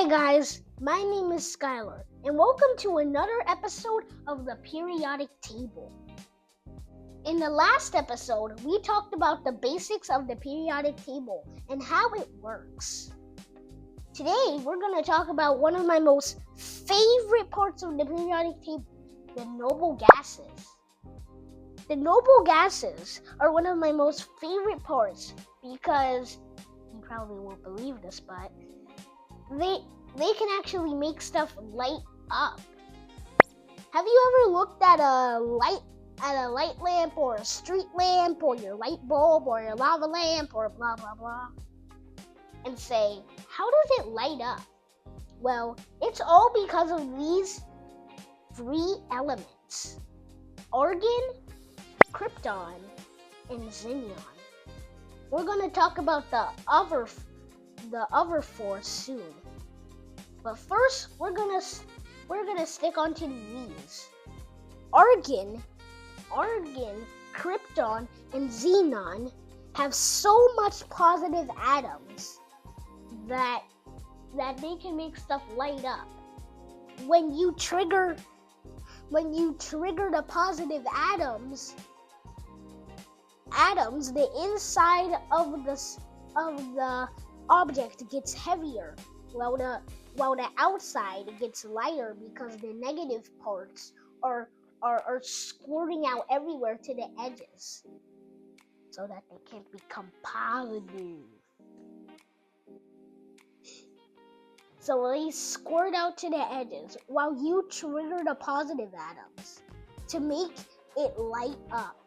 Hi guys, my name is Skylar, and welcome to another episode of the periodic table. In the last episode, we talked about the basics of the periodic table and how it works. Today, we're going to talk about one of my most favorite parts of the periodic table, the noble gases. The noble gases are one of my most favorite parts because, you probably won't believe this, but they can actually make stuff light up. Have you ever looked at a light lamp or a street lamp or your light bulb or your lava lamp or blah blah blah and say, how does it light up? Well, it's all because of these three elements: argon, krypton, and xenon. We're going to talk about the other four soon. But first, we're gonna stick onto these. Argon, krypton, and xenon have so much positive atoms that they can make stuff light up. When you trigger the positive atoms, the inside of the object gets heavier, while the outside gets lighter because the negative parts are squirting out everywhere to the edges so that they can become positive. So they squirt out to the edges while you trigger the positive atoms to make it light up.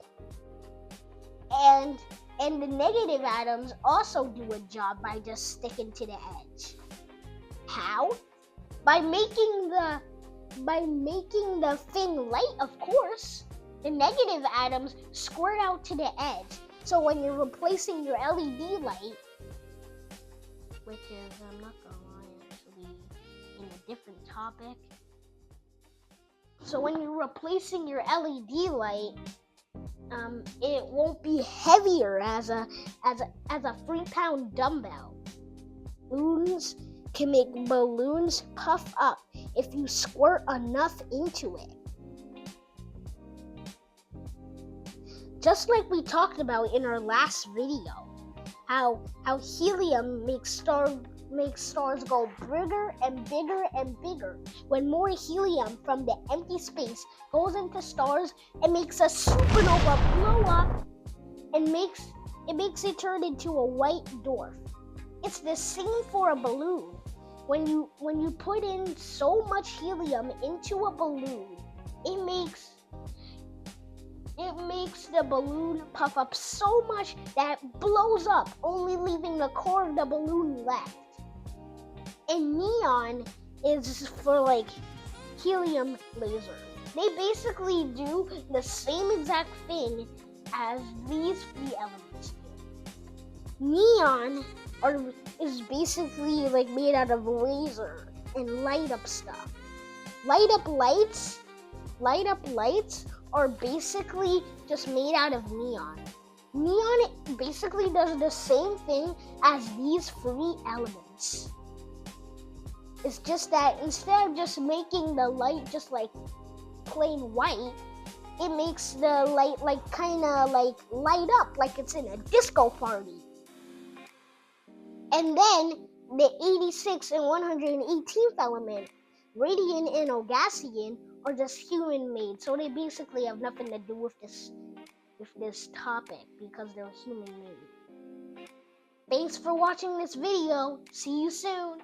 And the negative atoms also do a job by just sticking to the edge. How? By making the thing light, of course. The negative atoms squirt out to the edge. So when you're replacing your LED light, which is, I'm not gonna lie, actually in a different topic. So when you're replacing your LED light, it won't be heavier as a 3-pound dumbbell. Balloons can make balloons puff up if you squirt enough into it. Just like we talked about in our last video, how helium makes stars go bigger and bigger and bigger. When more helium from the empty space goes into stars, it makes a supernova blow up and makes it turn into a white dwarf. It's the same for a balloon. When you put in so much helium into a balloon, it makes the balloon puff up so much that it blows up, only leaving the core of the balloon left. And neon is for like helium laser. They basically do the same exact thing as these three elements do. Neon is basically like made out of laser and light up stuff. Light up lights are basically just made out of neon. Neon basically does the same thing as these three elements. It's just that instead of just making the light just like plain white, it makes the light like kinda like light up like it's in a disco party. And then the 86 and 118th element, radium and oganesson, are just human-made. So they basically have nothing to do with this topic because they're human-made. Thanks for watching this video. See you soon.